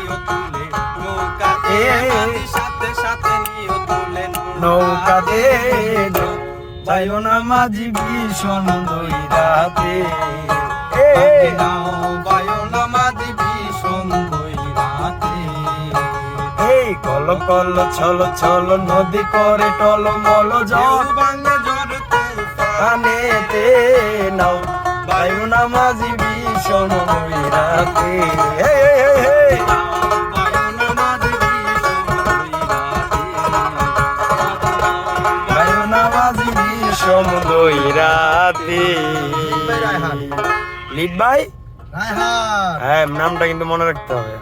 নিও তুলে নৌকাতে মাঝি সাথে সাথে নিও তুলে নৌকাতে যাইও না মাঝি ভীষণ দৈরাতে নাও বায়ো না মাঝি ভীষণ দৈরাতে এই কল কল ছল ছল নদী করে টলমল জল ভাঙে ঝড় কানেতে নাও বায়ু না মাঝি ভীষণ দৈরাতে বায়ু না মাঝি ভীষণ দৈরাতে লিড ভাই রায়হান হ্যাঁ নামটা কিন্তু মনে রাখতে হবে।